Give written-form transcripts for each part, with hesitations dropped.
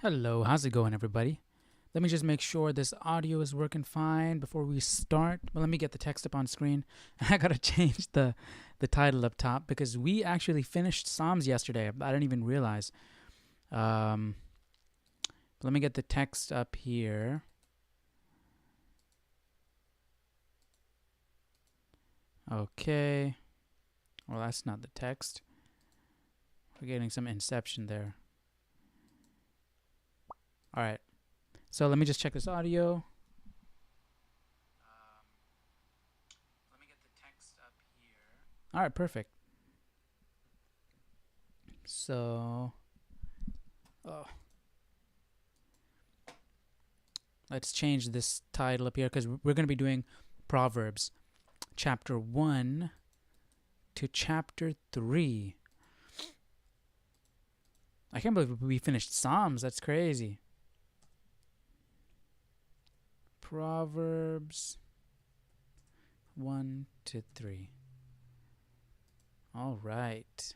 Hello, how's it going, everybody? Let me just make sure this audio is working fine before we start. Well, let me get the text up on screen. I gotta change the title up top because we actually finished Psalms yesterday. I didn't even realize. Let me get the text up here. Okay. Well, that's not the text. We're getting some inception there. All right. So let me just check this audio. Let me get the text up here. All right, perfect. So, let's change this title up here because we're going to be doing Proverbs chapter 1 to chapter 3. I can't believe we finished Psalms. That's crazy. Proverbs 1 to 3. All right.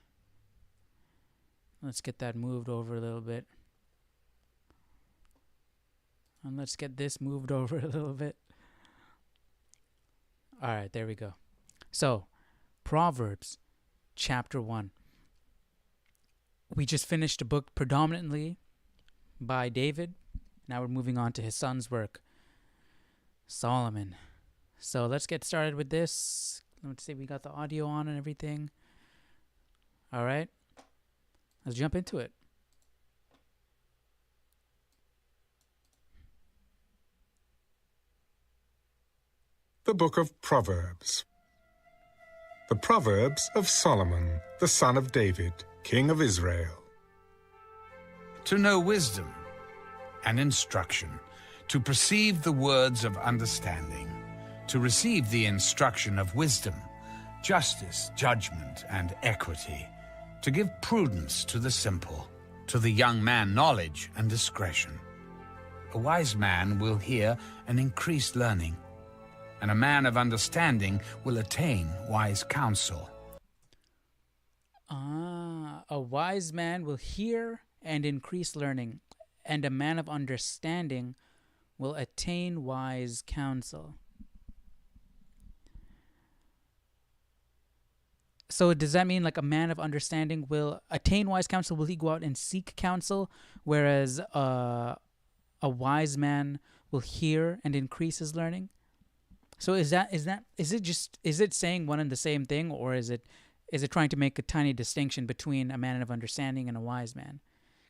Let's get that moved over a little bit. And let's get this moved over a little bit. All right, there we go. So, Proverbs chapter 1. We just finished a book predominantly by David. Now we're moving on to his son's work, Solomon. So let's get started with this. Let's see, we got the audio on and everything. All right, let's jump into it. The Book of Proverbs. The Proverbs of Solomon, the son of David, king of Israel. To know wisdom and instruction, to perceive the words of understanding, to receive the instruction of wisdom, justice, judgment, and equity, to give prudence to the simple, to the young man knowledge and discretion. A wise man will hear and increase learning, and a man of understanding will attain wise counsel. A wise man will hear and increase learning, and a man of understanding will attain wise counsel. So does that mean like a man of understanding will attain wise counsel? Will he go out and seek counsel, whereas a wise man will hear and increase his learning? So is it saying one and the same thing, or is it trying to make a tiny distinction between a man of understanding and a wise man?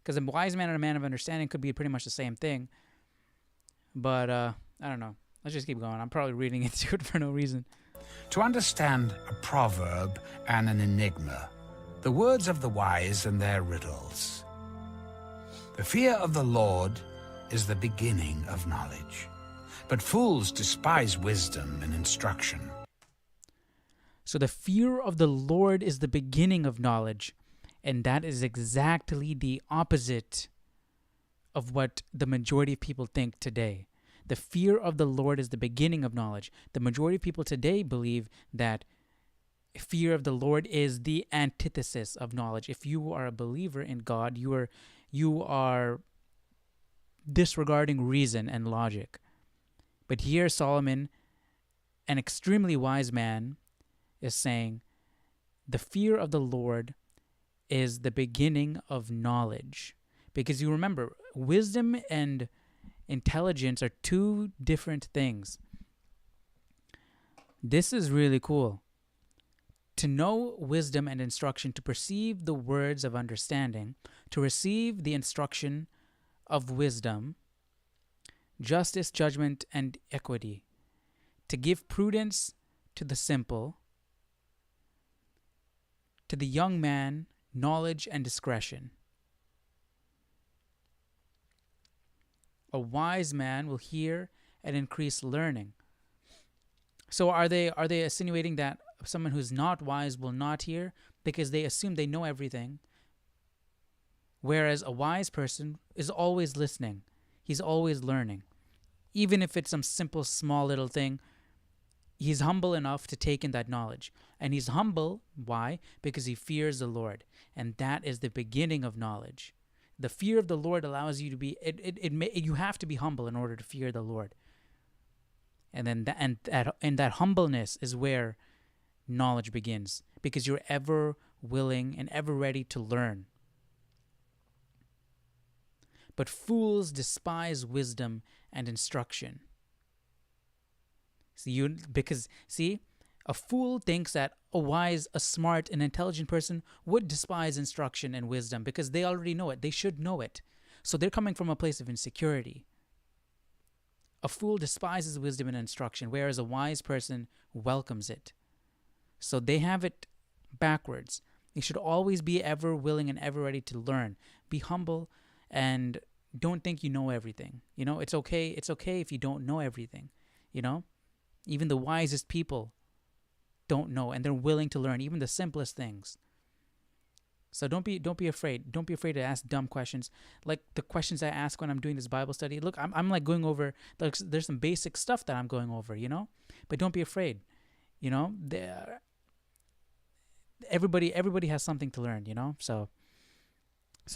Because a wise man and a man of understanding could be pretty much the same thing. But I don't know. Let's just keep going. I'm probably reading into it for no reason. To understand a proverb and an enigma, the words of the wise and their riddles. The fear of the Lord is the beginning of knowledge, but fools despise wisdom and instruction. So the fear of the Lord is the beginning of knowledge, and that is exactly the opposite of what the majority of people think today. The fear of the Lord is the beginning of knowledge. The majority of people today believe that fear of the Lord is the antithesis of knowledge. If you are a believer in God, you are disregarding reason and logic. But here Solomon, an extremely wise man, is saying the fear of the Lord is the beginning of knowledge. Because you remember, wisdom and intelligence are two different things. This is really cool. To know wisdom and instruction, to perceive the words of understanding, to receive the instruction of wisdom, justice, judgment, and equity, to give prudence to the simple, to the young man, knowledge and discretion. A wise man will hear and increase learning. So are they insinuating that someone who's not wise will not hear because they assume they know everything, whereas a wise person is always listening. He's always learning. Even if it's some simple, small little thing, he's humble enough to take in that knowledge. And he's humble, why? Because he fears the Lord. And that is the beginning of knowledge. The fear of the Lord allows you to be. You have to be humble in order to fear the Lord. And then that humbleness is where knowledge begins, because you're ever willing and ever ready to learn. But fools despise wisdom and instruction. A fool thinks that a wise, a smart, an intelligent person would despise instruction and wisdom because they already know it. They should know it. So they're coming from a place of insecurity. A fool despises wisdom and instruction, whereas a wise person welcomes it. So they have it backwards. You should always be ever willing and ever ready to learn. Be humble and don't think you know everything. It's okay. It's okay if you don't know everything. Even the wisest people don't know, and they're willing to learn even the simplest things. So don't be afraid. Don't be afraid to ask dumb questions, like the questions I ask when I'm doing this Bible study. Look, I'm like going over. There's some basic stuff that I'm going over, But don't be afraid. Everybody has something to learn, So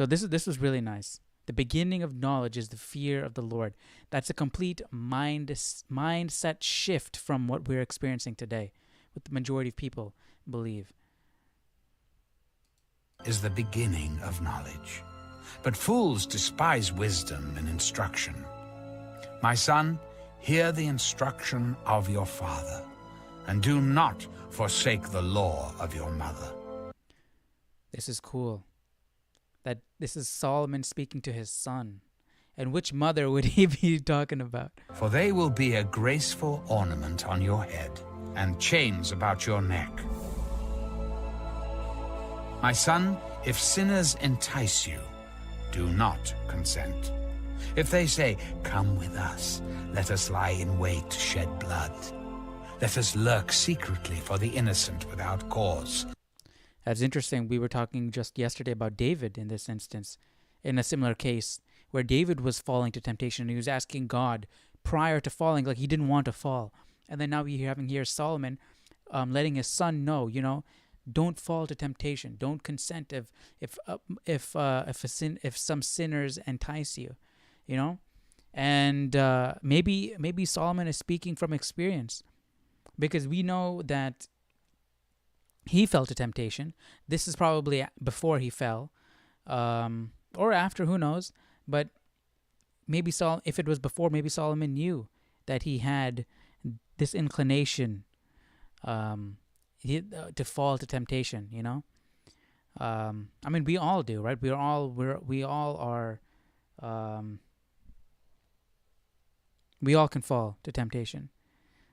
this was really nice. The beginning of knowledge is the fear of the Lord. That's a complete mindset shift from what we're experiencing today, what the majority of people believe. Is the beginning of knowledge. But fools despise wisdom and instruction. My son, hear the instruction of your father, and do not forsake the law of your mother. This is cool. That this is Solomon speaking to his son. And which mother would he be talking about? For they will be a graceful ornament on your head, and chains about your neck. My son, if sinners entice you, do not consent. If they say, come with us, let us lie in wait to shed blood. Let us lurk secretly for the innocent without cause. That's interesting. We were talking just yesterday about David in this instance, in a similar case, where David was falling to temptation. He was asking God prior to falling, like he didn't want to fall. And then now we're having here Solomon letting his son know, don't fall to temptation. Don't consent if some sinners entice you, And maybe Solomon is speaking from experience, because we know that he fell to temptation. This is probably before he fell, or after, who knows? But maybe if it was before, maybe Solomon knew that he had this inclination to fall to temptation. We all do, right? We all can fall to temptation.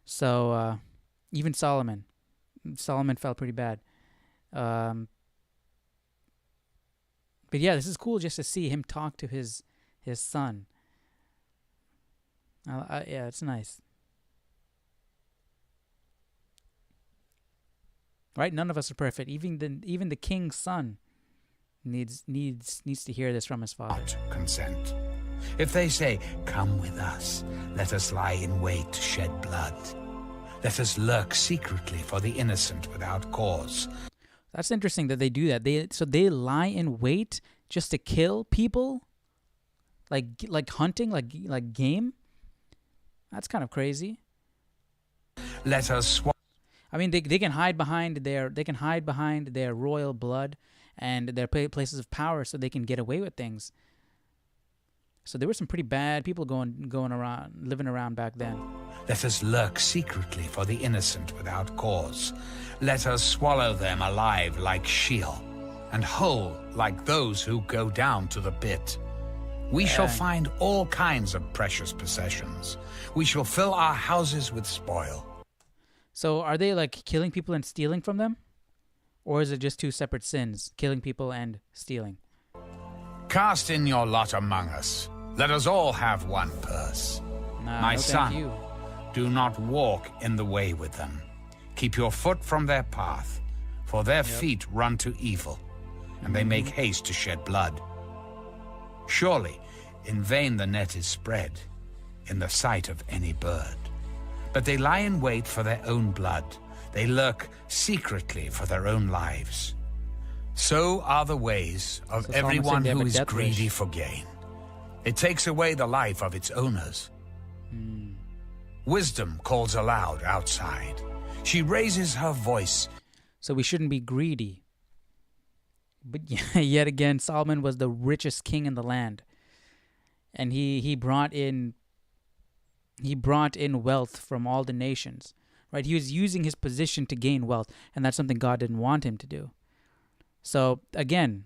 So even Solomon fell pretty bad. But yeah, this is cool just to see him talk to his son. Yeah, it's nice. Right? None of us are perfect. Even the king's son needs to hear this from his father. Consent. If they say, come with us, let us lie in wait to shed blood. Let us lurk secretly for the innocent without cause. That's interesting that they do that. They lie in wait just to kill people, like hunting, like game. That's kind of crazy. Let us. They can hide behind their royal blood and their places of power, so they can get away with things. So there were some pretty bad people living around back then. Let us lurk secretly for the innocent without cause. Let us swallow them alive like Sheol, and whole like those who go down to the pit. We shall find all kinds of precious possessions. We shall fill our houses with spoil. So are they like killing people and stealing from them? Or is it just two separate sins, killing people and stealing? Cast in your lot among us. Let us all have one purse. My son, do not walk in the way with them. Keep your foot from their path, for their feet run to evil, and they make haste to shed blood. Surely, in vain the net is spread, in the sight of any bird. But they lie in wait for their own blood. They lurk secretly for their own lives. So are the ways of So Solomon everyone said they have who a is death greedy wish. for gain. It takes away the life of its owners. Wisdom calls aloud outside. She raises her voice. So we shouldn't be greedy. But yet again, Solomon was the richest king in the land. And he brought in wealth from all the nations. Right? He was using his position to gain wealth, and that's something God didn't want him to do. So again,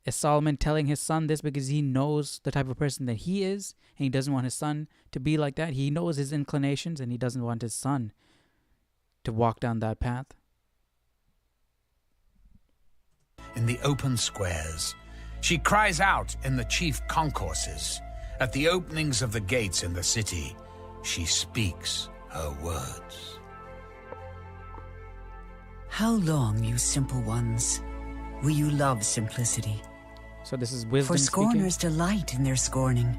is Solomon telling his son this because he knows the type of person that he is, and he doesn't want his son to be like that? He knows his inclinations, and he doesn't want his son to walk down that path. In the open squares, she cries out in the chief concourses. At the openings of the gates in the city, she speaks her words. How long, you simple ones, will you love simplicity? So this is wisdom For speaking. scorners delight in their scorning,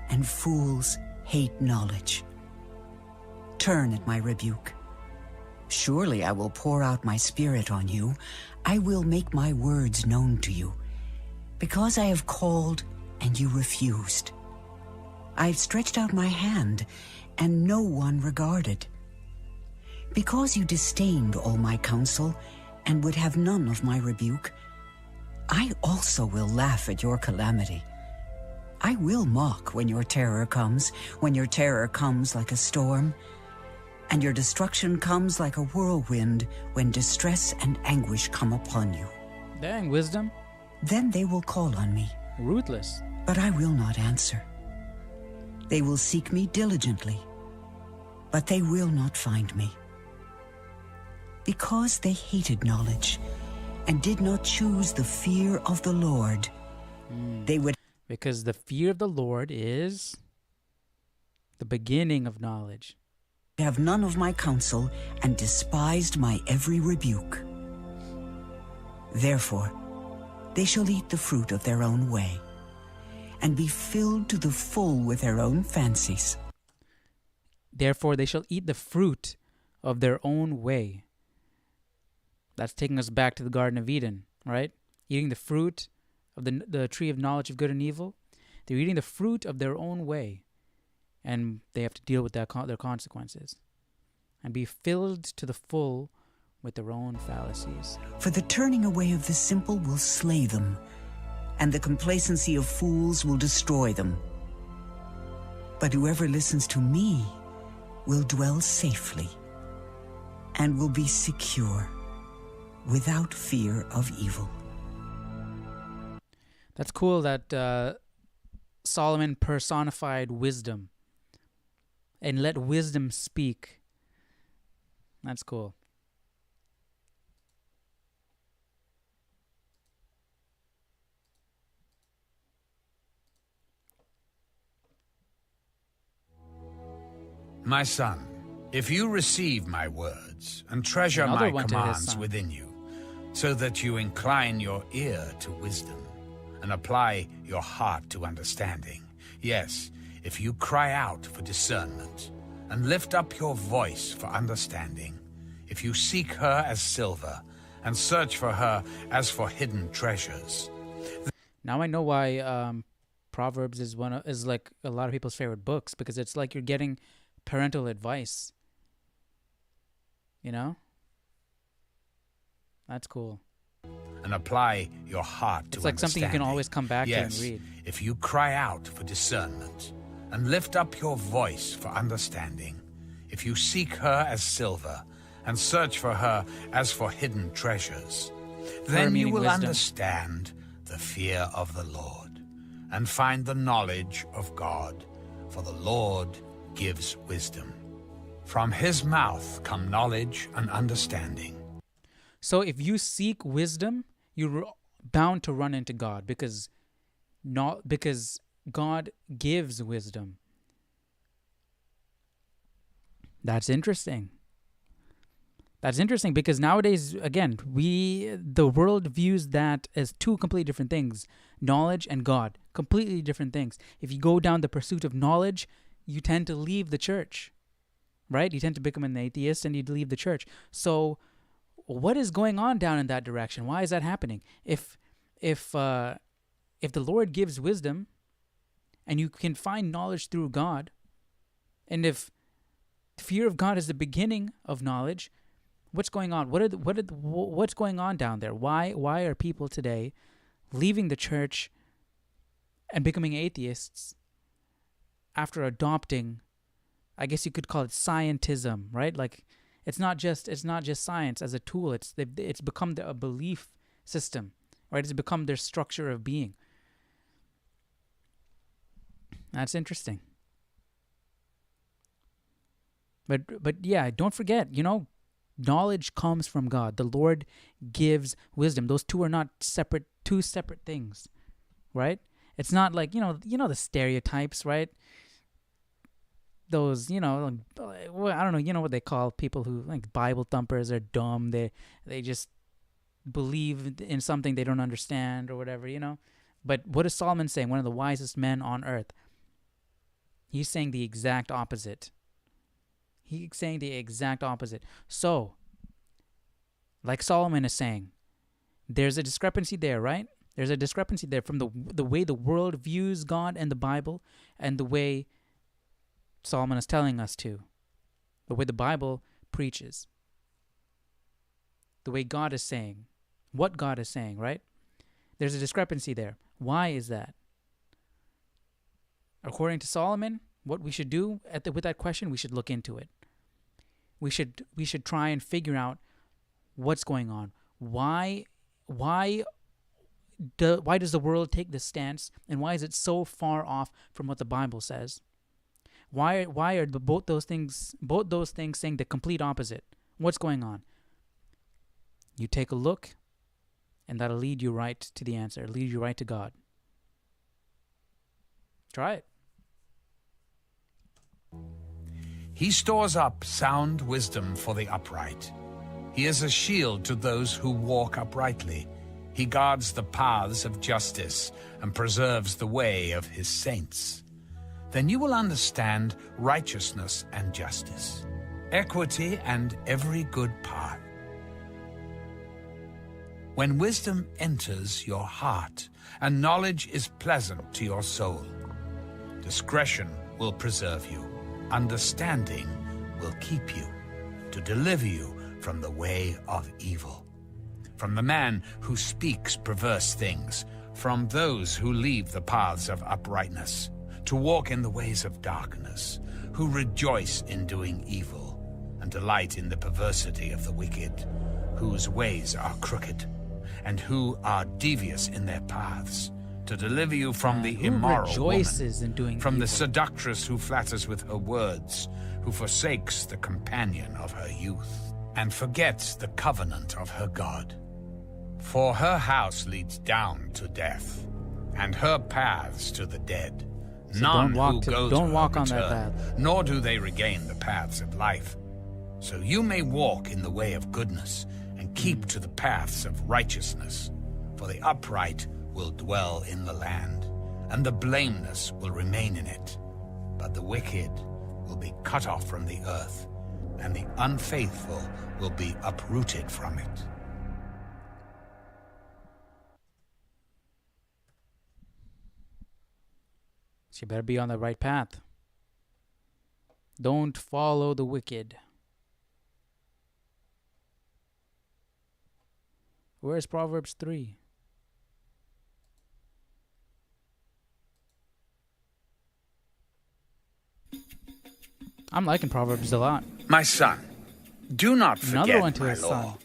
and fools hate knowledge. Turn at my rebuke. Surely I will pour out my spirit on you. I will make my words known to you. Because I have called and you refused. I have stretched out my hand and no one regarded. Because you disdained all my counsel and would have none of my rebuke, I also will laugh at your calamity. I will mock when your terror comes like a storm, and your destruction comes like a whirlwind when distress and anguish come upon you. Dang, wisdom. Then they will call on me, Ruthless. but I will not answer. They will seek me diligently, but they will not find me. Because they hated knowledge and did not choose the fear of the Lord, they would Because the fear of the Lord is the beginning of knowledge. have none of my counsel and despised my every rebuke. Therefore, they shall eat the fruit of their own way and be filled to the full with their own fancies. Therefore, they shall eat the fruit of their own way. That's taking us back to the Garden of Eden, right? Eating the fruit of the tree of knowledge of good and evil. They're eating the fruit of their own way, and they have to deal with their consequences and be filled to the full with their own fallacies. For the turning away of the simple will slay them, and the complacency of fools will destroy them. But whoever listens to me will dwell safely and will be secure without fear of evil. That's cool that Solomon personified wisdom and let wisdom speak. That's cool. My son, if you receive my words and treasure Another my one to his commands son. within you, so that you incline your ear to wisdom and apply your heart to understanding. Yes, if you cry out for discernment and lift up your voice for understanding, if you seek her as silver and search for her as for hidden treasures. Now I know why Proverbs is is like a lot of people's favorite books, because it's like you're getting parental advice. You know? That's cool. And apply your heart to It's like something you can understanding. always come back to and Yes, read. if you cry out for discernment and lift up your voice for understanding, if you seek her as silver and search for her as for hidden treasures, then you meaning will wisdom. understand the fear of the Lord and find the knowledge of God, for the Lord gives wisdom. From his mouth come knowledge and understanding. So if you seek wisdom, you're bound to run into God, because God gives wisdom. That's interesting. That's interesting because nowadays, again, the world views that as two completely different things. Knowledge and God, completely different things. If you go down the pursuit of knowledge, you tend to leave the church, right? You tend to become an atheist and you leave the church. So what is going on down in that direction? Why is that happening? If the Lord gives wisdom, and you can find knowledge through God, and if fear of God is the beginning of knowledge, what's going on? What's going on down there? Why are people today leaving the church and becoming atheists after adopting, I guess you could call it scientism, right? Like it's not just science as a tool. It's become a belief system, right? It's become their structure of being. That's interesting. But yeah, don't forget, knowledge comes from God. The Lord gives wisdom. Those two are not two separate things, right? It's not like, the stereotypes, right? Those, I don't know, what they call people who, like, Bible thumpers are dumb. They just believe in something they don't understand or whatever, But what is Solomon saying? One of the wisest men on earth. He's saying the exact opposite. So, like Solomon is saying, there's a discrepancy there, right? There's a discrepancy there from the way the world views God and the Bible, and the way Solomon is telling us to. The way the Bible preaches. The way God is saying. What God is saying, right? There's a discrepancy there. Why is that? According to Solomon, what we should do with that question, we should look into it. We should try and figure out what's going on. Why does the world take this stance, and why is it so far off from what the Bible says? Why are both those things saying the complete opposite? What's going on? You take a look, and that'll lead you right to the answer, lead you right to God. Try it. He stores up sound wisdom for the upright. He is a shield to those who walk uprightly. He guards the paths of justice and preserves the way of his saints. Then you will understand righteousness and justice, equity and every good path. When wisdom enters your heart and knowledge is pleasant to your soul, discretion will preserve you. Understanding will keep you, to deliver you from the way of evil, from the man who speaks perverse things, from those who leave the paths of uprightness, to walk in the ways of darkness, who rejoice in doing evil, and delight in the perversity of the wicked, whose ways are crooked, and who are devious in their paths, to deliver you from the immoral rejoices woman, in doing from evil. the seductress who flatters with her words, who forsakes the companion of her youth, and forgets the covenant of her God. For her house leads down to death, and her paths to the dead. So None don't walk on that return, path. nor do they regain the paths of life. So you may walk in the way of goodness, and keep to the paths of righteousness. For the upright will dwell in the land, and the blameless will remain in it. But the wicked will be cut off from the earth, and the unfaithful will be uprooted from it. So you better be on the right path. Don't follow the wicked. Where's Proverbs 3? I'm liking Proverbs a lot. My son, do not Another one forget to my his law, son.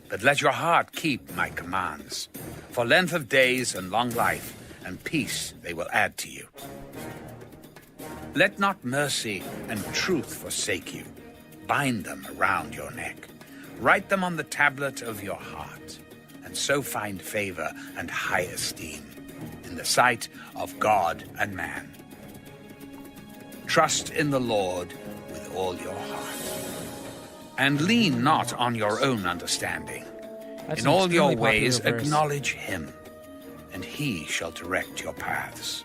but let your heart keep my commands. For length of days and long life and peace they will add to you. Let not mercy and truth forsake you. Bind them around your neck. Write them on the tablet of your heart, and so find favor and high esteem in the sight of God and man. Trust in the Lord with all your heart, and lean not on your own understanding. That's In an all your extremely popular ways verse. acknowledge him, and he shall direct your paths.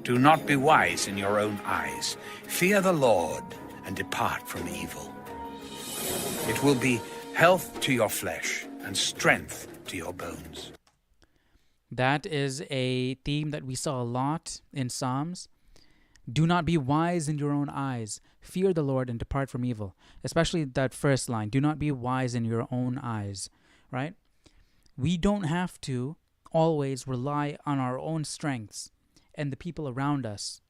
Do not be wise in your own eyes. Fear the Lord and depart from evil. It will be health to your flesh and strength to your bones. That is a theme that we saw a lot in Psalms. Do not be wise in your own eyes. Fear the Lord and depart from evil. Especially that first line, do not be wise in your own eyes, right? We don't have to always rely on our own strengths and the people around us.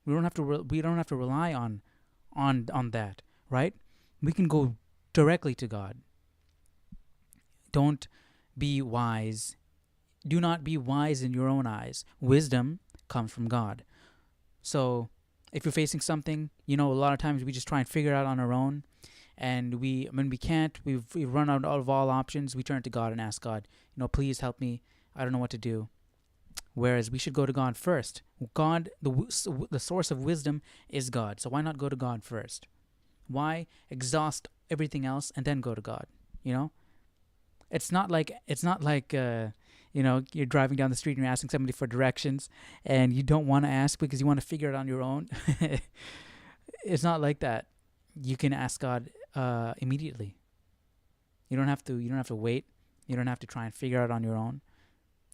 We don't have to rely on that, right? We can go directly to God. Don't be wise. Do not be wise in your own eyes. Wisdom comes from God. So if you're facing something, a lot of times we just try and figure it out on our own. And when we can't, we've run out of all options, we turn to God and ask God, please help me. I don't know what to do. Whereas we should go to God first. God, the source of wisdom is God. So why not go to God first? Why exhaust everything else and then go to God? It's not like you're driving down the street and you're asking somebody for directions and you don't want to ask because you want to figure it on your own. It's not like that. You can ask God immediately. You don't have to wait. You don't have to try and figure it out on your own.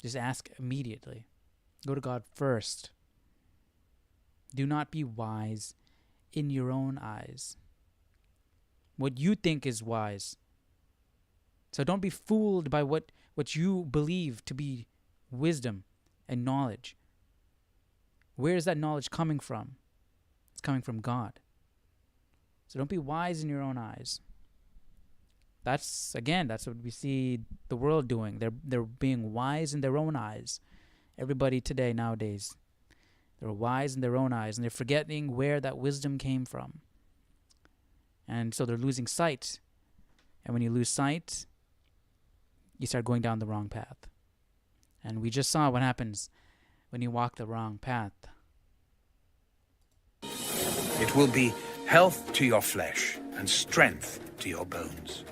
Just ask immediately. Go to God first. Do not be wise in your own eyes. What you think is wise. So don't be fooled by what you believe to be wisdom and knowledge. Where is that knowledge coming from? It's coming from God. So don't be wise in your own eyes. That's what we see the world doing. They're being wise in their own eyes. Everybody today, nowadays, they're wise in their own eyes, and they're forgetting where that wisdom came from. And so they're losing sight. And when you lose sight, you start going down the wrong path. And we just saw what happens when you walk the wrong path. It will be health to your flesh and strength to your bones.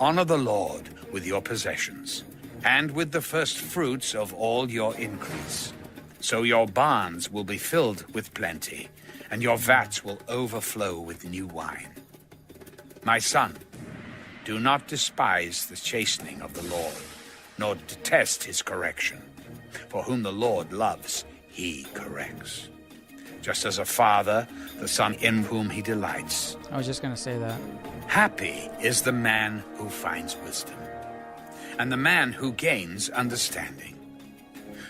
Honor the Lord with your possessions and with the first fruits of all your increase. So your barns will be filled with plenty, and your vats will overflow with new wine. My son, do not despise the chastening of the Lord, nor detest his correction. For whom the Lord loves, he corrects. Just as a father, the son in whom he delights. I was just going to say that. Happy is the man who finds wisdom, and the man who gains understanding.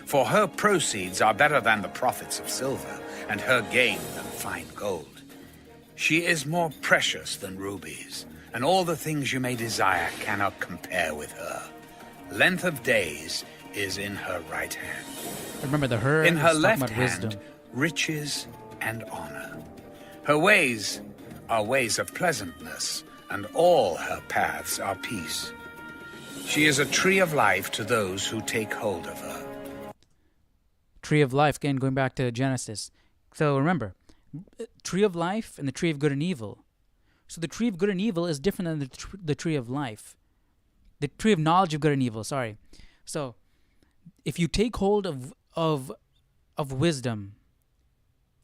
For her proceeds are better than the profits of silver, and her gain than fine gold. She is more precious than rubies, and all the things you may desire cannot compare with her. Length of days is in her right hand. Remember the her in her left hand, wisdom, riches and honor. Her ways are ways of pleasantness, and all her paths are peace. She is a tree of life to those who take hold of her. Tree of life, again, going back to Genesis. So remember, tree of life and the tree of good and evil. So the tree of good and evil is different than the tree of life. The tree of knowledge of good and evil, sorry. So if you take hold of wisdom,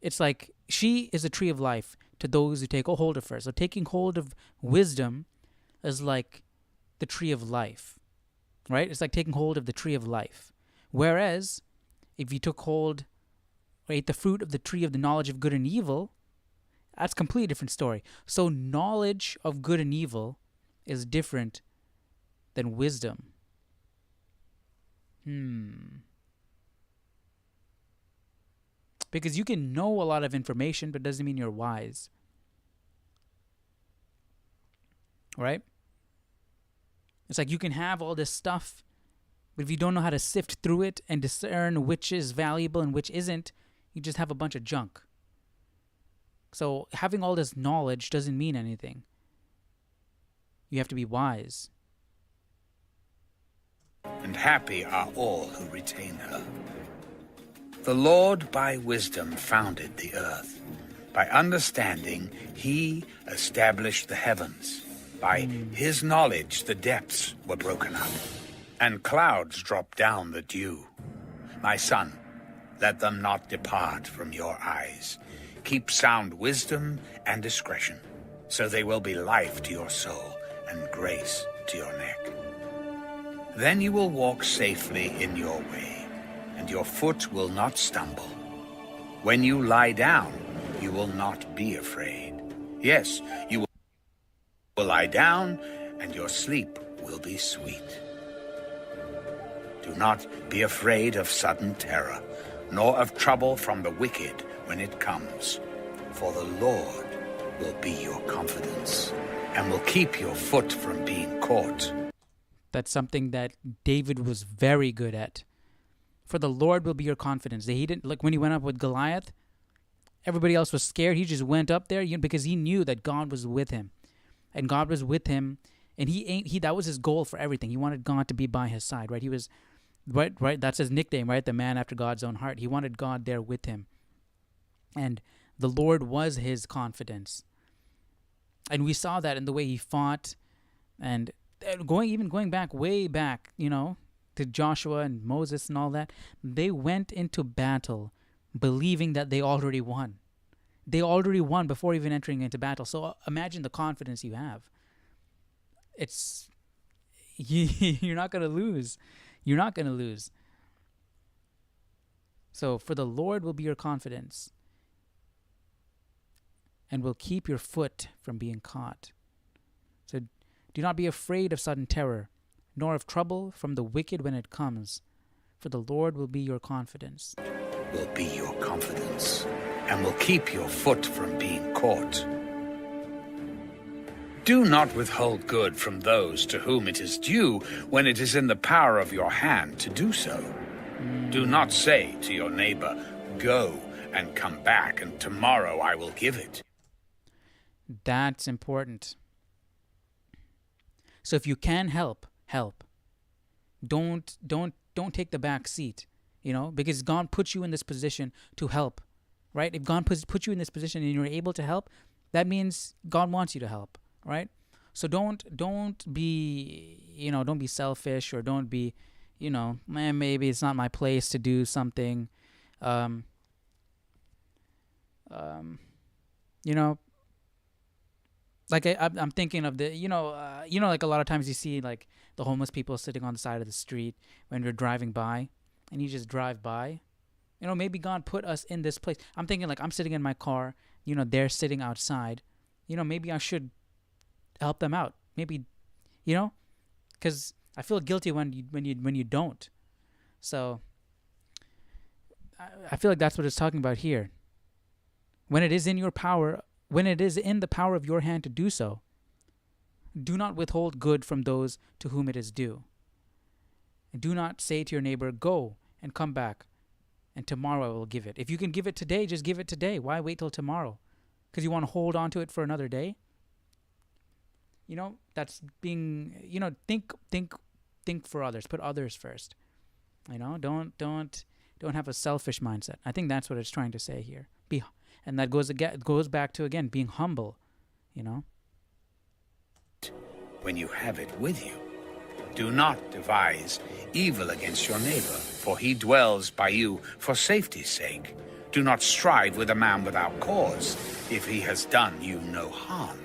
it's like she is a tree of life to those who take hold of her. So taking hold of wisdom is like the tree of life, right? It's like taking hold of the tree of life. Whereas if you took hold or ate the fruit of the tree of the knowledge of good and evil, that's a completely different story. So knowledge of good and evil is different than wisdom. Because you can know a lot of information, but doesn't mean you're wise. Right? It's like you can have all this stuff, but if you don't know how to sift through it and discern which is valuable and which isn't, you just have a bunch of junk. So having all this knowledge doesn't mean anything. You have to be wise. And happy are all who retain her. The Lord by wisdom founded the earth. By understanding, he established the heavens. By his knowledge, the depths were broken up, and clouds dropped down the dew. My son, let them not depart from your eyes. Keep sound wisdom and discretion, so they will be life to your soul and grace to your neck. Then you will walk safely in your way, and your foot will not stumble. When you lie down, you will not be afraid. Yes, you will lie down, and your sleep will be sweet. Do not be afraid of sudden terror, nor of trouble from the wicked when it comes. For the Lord will be your confidence, and will keep your foot from being caught. That's something that David was very good at. For the Lord will be your confidence. He didn't, like when he went up with Goliath, everybody else was scared. He just went up there because he knew that God was with him. And God was with him. And that was his goal for everything. He wanted God to be by his side, right? He was, right? That's his nickname, right? The man after God's own heart. He wanted God there with him. And the Lord was his confidence. And we saw that in the way he fought. And going back, way back, to Joshua and Moses and all that, they went into battle believing that they already won. They already won before even entering into battle. So imagine the confidence you have. You're not going to lose. You're not going to lose. So for the Lord will be your confidence and will keep your foot from being caught. So do not be afraid of sudden terror, nor of trouble from the wicked when it comes, for the Lord will be your confidence. Will be your confidence, and will keep your foot from being caught. Do not withhold good from those to whom it is due when it is in the power of your hand to do so. Do not say to your neighbor, "Go and come back, and tomorrow I will give it." That's important. So if you can help. Don't take the back seat, because God puts you in this position to help, right? If God puts you in this position and you're able to help, that means God wants you to help, right? So don't be, don't be selfish, or don't be, maybe it's not my place to do something, like I'm thinking of the, like a lot of times you see like the homeless people sitting on the side of the street when you're driving by, and you just drive by. Maybe God put us in this place. I'm thinking like I'm sitting in my car, they're sitting outside. Maybe I should help them out. Maybe, because I feel guilty when you don't. So I feel like that's what it's talking about here. When it is in your power. When it is in the power of your hand to do so, do not withhold good from those to whom it is due. And do not say to your neighbor, "Go and come back, and tomorrow I will give it." If you can give it today, just give it today. Why wait till tomorrow? Because you want to hold on to it for another day? That's being, think for others. Put others first. Don't have a selfish mindset. I think that's what it's trying to say here. And that goes back to, again, being humble, When you have it with you, do not devise evil against your neighbor, for he dwells by you for safety's sake. Do not strive with a man without cause, if he has done you no harm.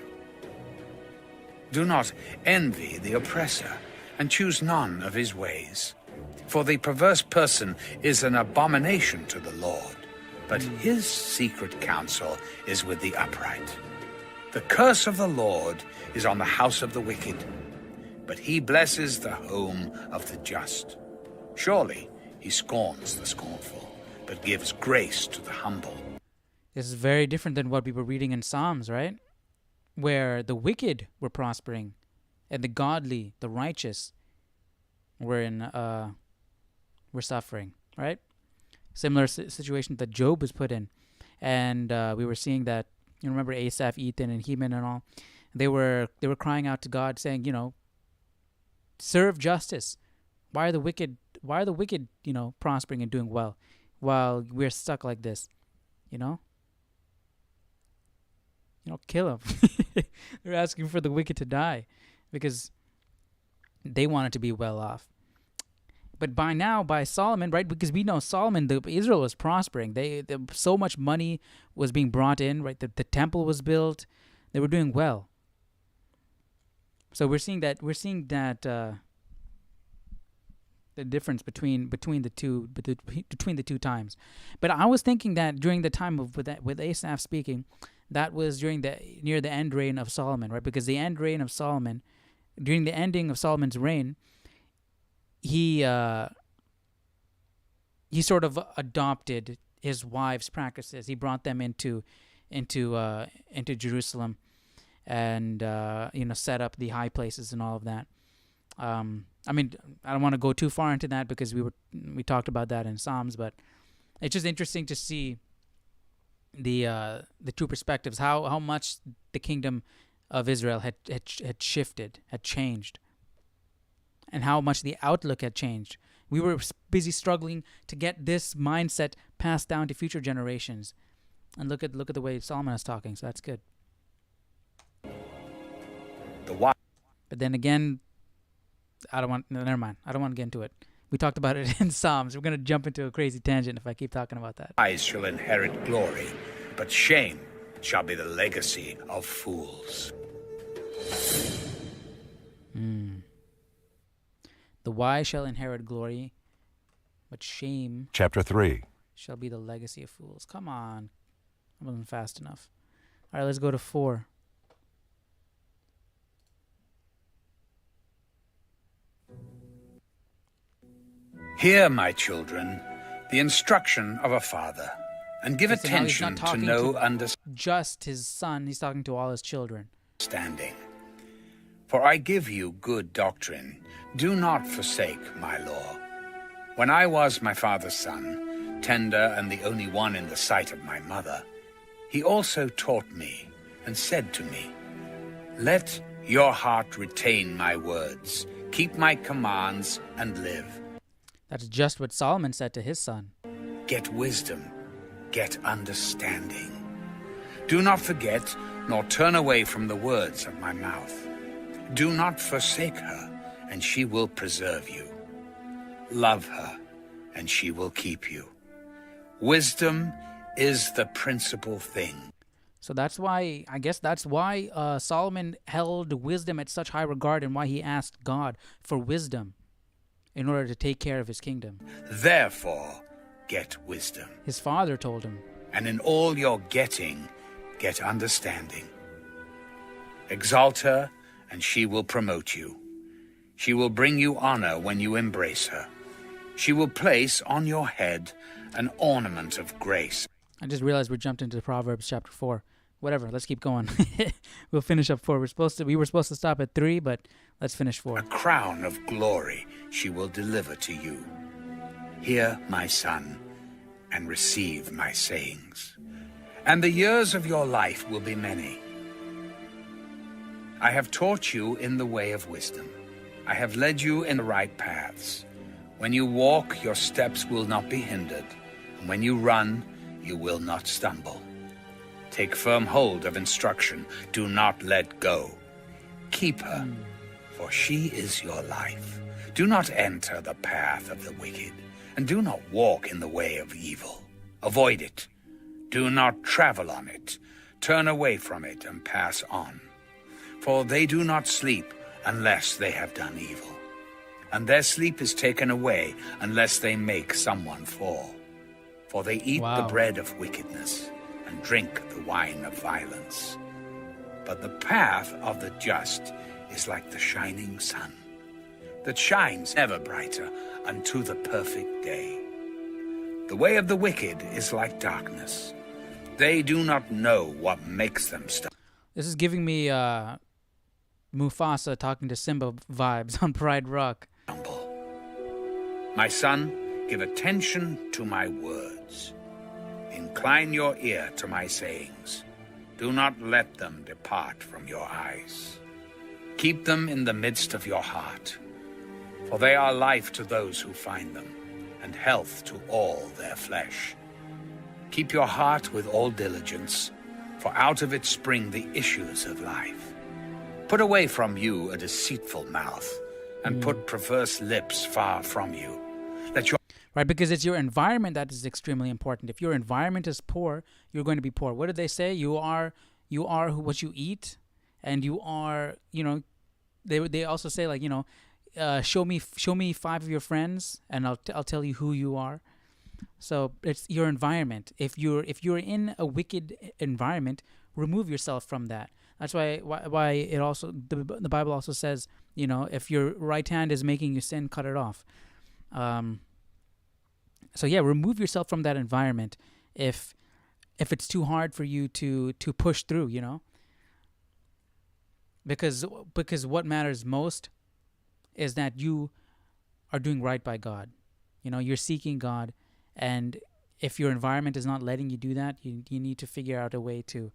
Do not envy the oppressor, and choose none of his ways. For the perverse person is an abomination to the Lord, but his secret counsel is with the upright. The curse of the Lord is on the house of the wicked, but he blesses the home of the just. Surely he scorns the scornful, but gives grace to the humble. This is very different than what we were reading in Psalms, right? Where the wicked were prospering, and the godly, the righteous, were suffering, right? Similar situation that Job was put in. And we were seeing that, remember Asaph, Ethan, and Heman and all, they were crying out to God saying, serve justice. Why are the wicked, prospering and doing well while we're stuck like this? Kill them. They're asking for the wicked to die because they wanted to be well off. But by Solomon, right? Because we know Solomon, Israel was prospering. So much money was being brought in, right? The temple was built. They were doing well. So we're seeing that the difference between the two times. But I was thinking that during the time of with Asaph speaking, that was during near the end reign of Solomon, right? Because the end reign of Solomon, during the ending of Solomon's reign, he sort of adopted his wife's practices. He brought them into Jerusalem, and set up the high places and all of that. I mean, I don't want to go too far into that because we talked about that in Psalms, but it's just interesting to see the two perspectives, how much the kingdom of Israel had shifted, had changed, and how much the outlook had changed. We were busy struggling to get this mindset passed down to future generations, and look at the way Solomon is talking. So that's good. But then again, never mind. I don't want to get into it. We talked about it in Psalms. We're going to jump into a crazy tangent if I keep talking about that. Wise shall inherit glory, but shame shall be the legacy of fools. The wise shall inherit glory, but shame Chapter 3. shall be the legacy of fools. Come on. I wasn't fast enough. All right, let's go to 4. Hear, my children, the instruction of a father, and give Okay, so now he's attention not to talking know to just his son. He's talking to all his children. understanding. For I give you good doctrine. Do not forsake my law. When I was my father's son, tender and the only one in the sight of my mother, he also taught me and said to me, let your heart retain my words, keep my commands, and live. That's just what Solomon said to his son. Get wisdom, get understanding. Do not forget, nor turn away from the words of my mouth. Do not forsake her, and she will preserve you. Love her, and she will keep you. Wisdom is the principal thing. So that's why, I guess that's why Solomon held wisdom at such high regard, and why he asked God for wisdom in order to take care of his kingdom. Therefore, get wisdom. His father told him. And in all your getting, get understanding. Exalt her, and she will promote you. She will bring you honor when you embrace her. She will place on your head an ornament of grace. I just realized we jumped into Proverbs chapter 4. Whatever, let's keep going. We'll finish up 4. We were supposed to stop at 3, but let's finish 4. A crown of glory she will deliver to you. Hear, my son, and receive my sayings. And the years of your life will be many. I have taught you in the way of wisdom. I have led you in the right paths. When you walk, your steps will not be hindered. And when you run, you will not stumble. Take firm hold of instruction. Do not let go. Keep her, for she is your life. Do not enter the path of the wicked, and do not walk in the way of evil. Avoid it. Do not travel on it. Turn away from it and pass on. For they do not sleep unless they have done evil, and their sleep is taken away unless they make someone fall. For they eat the bread of wickedness and drink the wine of violence. But the path of the just is like the shining sun, that shines ever brighter unto the perfect day. The way of the wicked is like darkness. They do not know what makes them stumble. This is giving me Mufasa talking to Simba vibes on Pride Rock. My son, give attention to my words. Incline your ear to my sayings. Do not let them depart from your eyes. Keep them in the midst of your heart, for they are life to those who find them, and health to all their flesh. Keep your heart with all diligence, for out of it spring the issues of life. Put away from you a deceitful mouth, and put perverse lips far from you. That your Right, because it's your environment that is extremely important. If your environment is poor, you're going to be poor. What did they say? You are what you eat, and you are, they also say, like, show me 5 of your friends, and I'll tell you who you are. So it's your environment. If you're in a wicked environment, remove yourself from that. That's why it also, the Bible also says, if your right hand is making you sin, cut it off. So yeah, remove yourself from that environment if it's too hard for you to push through, because what matters most is that you are doing right by God. You're seeking God, and if your environment is not letting you do that, you need to figure out a way to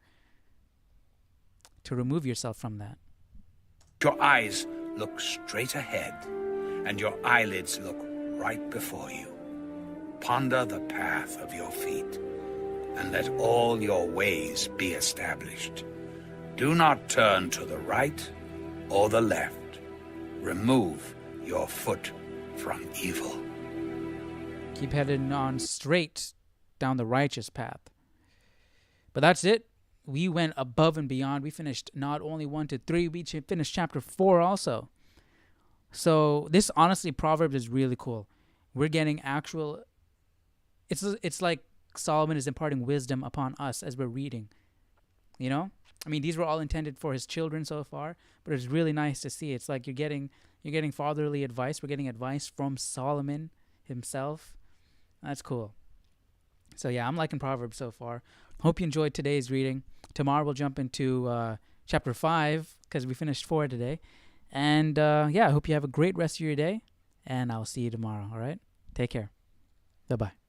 remove yourself from that. Your eyes look straight ahead, and your eyelids look right before you. Ponder the path of your feet, and let all your ways be established. Do not turn to the right or the left. Remove your foot from evil. Keep heading on straight down the righteous path. But that's it. We went above and beyond. We finished not only 1 to 3, we finished chapter 4 also. So this, honestly, Proverbs is really cool. We're getting actual... It's like Solomon is imparting wisdom upon us as we're reading. These were all intended for his children so far, but it's really nice to see. It's like you're getting fatherly advice. We're getting advice from Solomon himself. That's cool. So yeah, I'm liking Proverbs so far. Hope you enjoyed today's reading. Tomorrow we'll jump into chapter 5 because we finished 4 today. And I hope you have a great rest of your day. And I'll see you tomorrow. All right? Take care. Bye-bye.